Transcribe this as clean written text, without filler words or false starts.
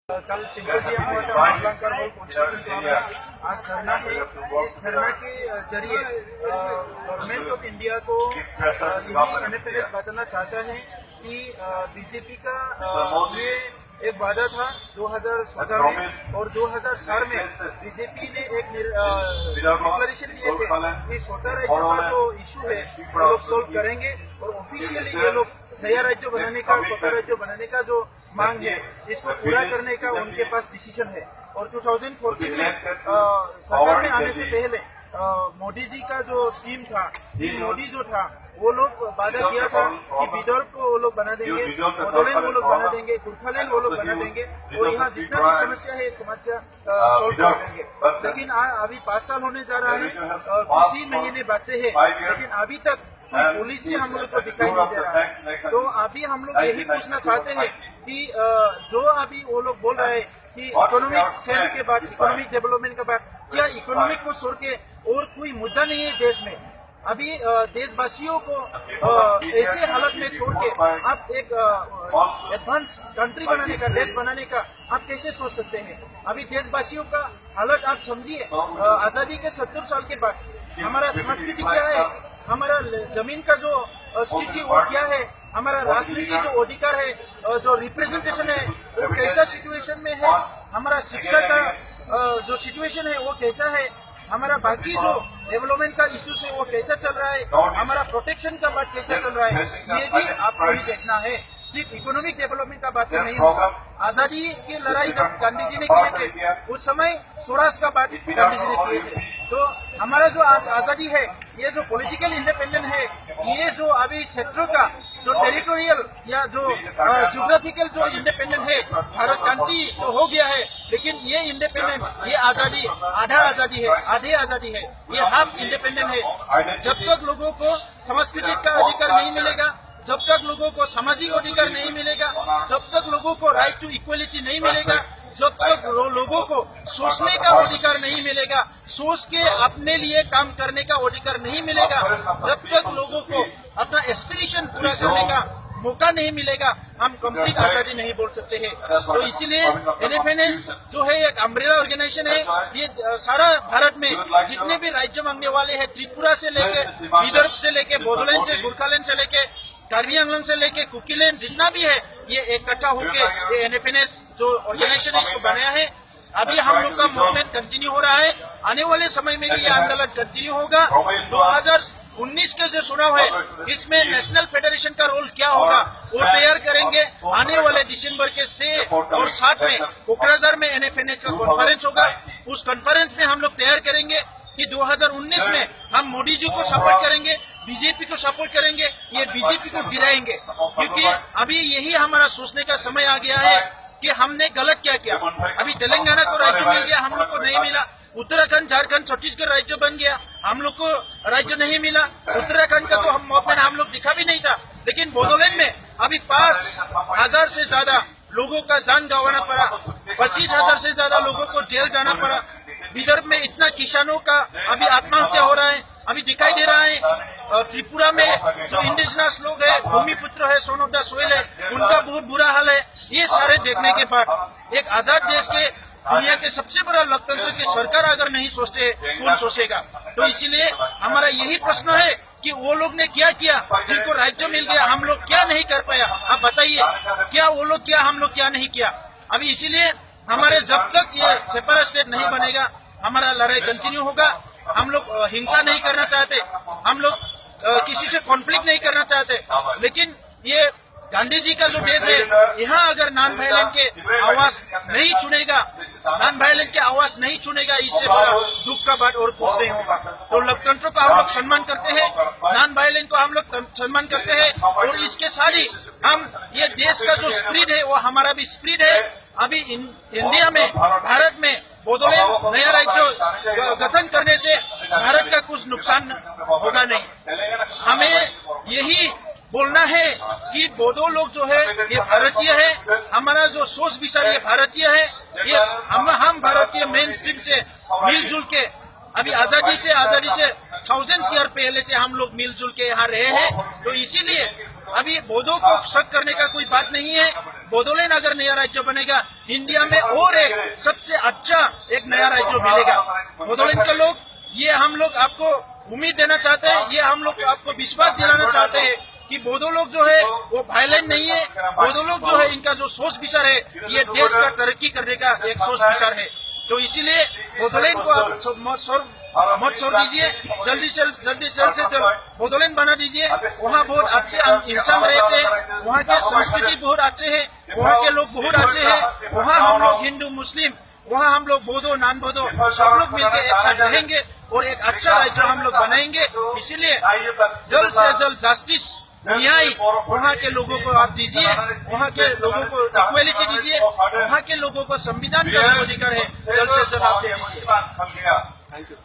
कल सिंपोजियम हुआ था मूलांकन रोड कॉन्स्टिट्यूशन क्लब में। आज धरना है। इस धरना के जरिए गवर्नमेंट ऑफ इंडिया को यही इंडिपेंडेंस बताना चाहता है कि बीजेपी का ये एक वादा था 2014 में और 2004 में बीजेपी ने एक डिक्लेरेशन दिए थे कि 17 राज्यों का जो इशू है वो लोग सोल्व करेंगे और ऑफिशियली ये लोग नया राज्य बनाने का 17 राज्य बनाने का जो मांग है इसको पूरा करने का उनके पास डिसीजन है। और 2014 में सरकार में आने से पहले मोदी जी का जो टीम था, टीम मोदी जो था, वो लोग वादा किया था कि विदर्भ को वो लोग बना देंगे, बोडोलैंड वो लोग बना देंगे, गोरखालैंड वो लोग बना देंगे और यहाँ जितना भी समस्या है समस्या सॉल्व कर देंगे। लेकिन अभी 5 साल होने जा रहा है, उसी महीने बसे है, लेकिन अभी तक कोई पॉलिसी हम लोग को दिखाई नहीं दे रहा है। तो अभी हम लोग यही पूछना चाहते हैं कि जो अभी वो लोग बोल रहे हैं कि इकोनॉमिक चेंज के बाद, इकोनॉमिक डेवलपमेंट के बाद, क्या इकोनॉमिक को छोड़ के और कोई मुद्दा नहीं है देश में? अभी देशवासियों को ऐसे हालत में छोड़ के आप एक एडवांस कंट्री बनाने का, देश बनाने का आप कैसे सोच सकते हैं? अभी देशवासियों का हालत आप समझिए। आजादी के 70 साल के बाद हमारा संस्कृति क्या है, हमारा जमीन का जो स्थिति वो क्या है, हमारा राजनीति जो अधिकार है, जो रिप्रेजेंटेशन है वो कैसा सिचुएशन में है, हमारा शिक्षा का जो सिचुएशन है वो कैसा है, हमारा बाकी जो डेवलपमेंट का इश्यूज है वो कैसा चल रहा है, हमारा प्रोटेक्शन का बात कैसा चल रहा है, ये भी आपको ही देखना है। सिर्फ इकोनॉमिक डेवलपमेंट का बात से नहीं होगा। आजादी की लड़ाई जब गांधी जी ने किए थे उस समय स्वराज का बात गांधी जी ने किए थे। तो हमारा जो आजादी है, ये जो पॉलिटिकल इंडिपेंडेंस है, ये जो अभी क्षेत्रों का जो टेरिटोरियल या जो ज्योग्राफिकल जो इंडिपेंडेंस है, भारत कंट्री तो हो गया है, लेकिन ये इंडिपेंडेंस, ये आजादी आधा आजादी है, आधी आजादी है, ये हाफ इंडिपेंडेंस है। जब तक लोगों को सांस्कृतिक का अधिकार नहीं मिलेगा, जब तक लोगों को सामाजिक अधिकार नहीं मिलेगा, जब तक लोगों को राइट टू इक्वलिटी नहीं मिलेगा, जब तक लोगों को सोचने का अधिकार नहीं मिलेगा, सोच के अपने लिए काम करने का अधिकार नहीं मिलेगा, जब तक लोगों को अपना एस्पिरेशन पूरा करने का मौका नहीं मिलेगा, हम कंप्लीट आजादी नहीं बोल सकते हैं। तो इसीलिए एनएफएनएस जो है एक अम्ब्रेला ऑर्गेनाइजेशन है। ये सारा भारत में जितने भी राज्य मांगने वाले हैं, त्रिपुरा से लेके विदर्भ से लेके बोडोलैंड से, गोरखालैंड से लेके कार्बी आंगलंग से लेके कुकीलैंड जितना भी है, ये इकट्ठा होके ये एनएफएनएस जो ऑर्गेनाइजेशन है इसको बनाया है। अभी हम लोग का मूवमेंट कंटिन्यू हो रहा है, आने वाले समय में भी ये आंदोलन कंटिन्यू होगा। 2019 के जो चुनाव है इसमें नेशनल फेडरेशन का रोल क्या होगा वो तैयार करेंगे। आने वाले दिसंबर के 6 और 7 में कोकराझार में एनएफएनएस का कॉन्फ्रेंस होगा। उस कॉन्फ्रेंस में हम लोग तैयार करेंगे कि 2019 में हम मोदी जी को सपोर्ट करेंगे, बीजेपी को सपोर्ट करेंगे, ये बीजेपी को गिराएंगे। क्योंकि अभी यही हमारा सोचने का समय आ गया है कि हमने गलत क्या किया। अभी तेलंगाना को राज्य मिल गया, हम लोग को नहीं मिला। उत्तराखंड, झारखंड, छत्तीसगढ़ राज्य बन गया, हम लोग को राज्य नहीं मिला। उत्तराखंड का तो हम लोग दिखा भी नहीं था। लेकिन बोडोलैंड में अभी 5,000 से ज्यादा लोगों का जान गंवाना पड़ा, 25,000 से ज्यादा लोगों को जेल जाना पड़ा। विदर्भ में इतना किसानों का अभी आत्महत्या हो रहा है, अभी दिखाई दे रहा है। त्रिपुरा में जो इंडिजिनस लोग है, भूमिपुत्र है, सोन ऑफ द सोइल है, उनका बहुत बुरा हाल है। ये सारे देखने के बाद एक आजाद देश के, दुनिया के सबसे बड़ा लोकतंत्र की सरकार अगर नहीं सोचते, कौन सोचेगा? तो इसीलिए हमारा यही प्रश्न है कि वो लोग ने क्या किया, जिनको राज्य मिल गया, हम लोग क्या नहीं कर पाया? आप बताइए, क्या वो लोग किया, हम लोग क्या नहीं किया? अभी इसीलिए हमारे जब तक ये सेपरेट स्टेट नहीं बनेगा, हमारा लड़ाई कंटिन्यू होगा। हम लोग हिंसा नहीं करना चाहते, हम लोग किसी से कॉन्फ्लिक्ट नहीं करना चाहते, लेकिन ये गांधी जी का जो देश है, यहाँ अगर नॉन वायलेंट के आवाज नहीं चुनेगा, नॉन वायलेंट के आवाज नहीं चुनेगा, इससे बड़ा दुख का बात और कुछ नहीं होगा। तो लोकतंत्र को हम लोग सम्मान करते हैं, नॉन वायलेंट को हम लोग सम्मान करते हैं, और इसके साथ ही हम ये देश का जो स्पिरिट है वो हमारा भी स्पिरिट है। अभी इंडिया में, भारत में बोडोलैंड नया राज्य गठन करने से भारत का कुछ नुकसान होगा नहीं। हमें यही बोलना है कि बोडो लोग जो है ये भारतीय है, हमारा जो सोच विचार ये भारतीय है। ये हम भारतीय मेन स्ट्रीम से मिलजुल के, अभी आजादी से 1000 ईयर पहले से हम लोग मिलजुल के यहाँ रहे हैं। तो इसीलिए अभी बोडो को शक करने का कोई बात नहीं है। बोडोलैंड अगर नया राज्य बनेगा, इंडिया में और एक सबसे अच्छा एक नया राज्य मिलेगा। बोडोलैंड के लोग, ये हम लोग आपको उम्मीद देना चाहते हैं, ये हम लोग आपको विश्वास दिलाना चाहते हैं कि बोडो लोग जो है वो वायलेंट नहीं है। बोडो लोग जो है, इनका जो सोच विचार है, ये देश का तरक्की करने का एक सोच विचार है। तो इसीलिए बोडोलैंड को आप मत छोड़ दीजिए, जल्दी से जल्द बोडोलैंड बना दीजिए। वहाँ बहुत अच्छे इंसान रहते हैं, वहाँ के संस्कृति बहुत अच्छे हैं, वहाँ के लोग बहुत अच्छे हैं। वहाँ हम लोग हिंदू मुस्लिम, वहाँ हम लोग बोडो नॉन बोडो सब लोग मिलकर एक साथ रहेंगे और एक अच्छा राज्य हम लोग बनाएंगे। इसीलिए जल्द से जल्द जस्टिस न्याय वहाँ के लोगों को आप दीजिए, वहाँ के लोगों को इक्वलिटी दीजिए, वहाँ के लोगों को संविधान का जो अधिकार है जल्द से जल्द आप दे दीजिए। Thank you.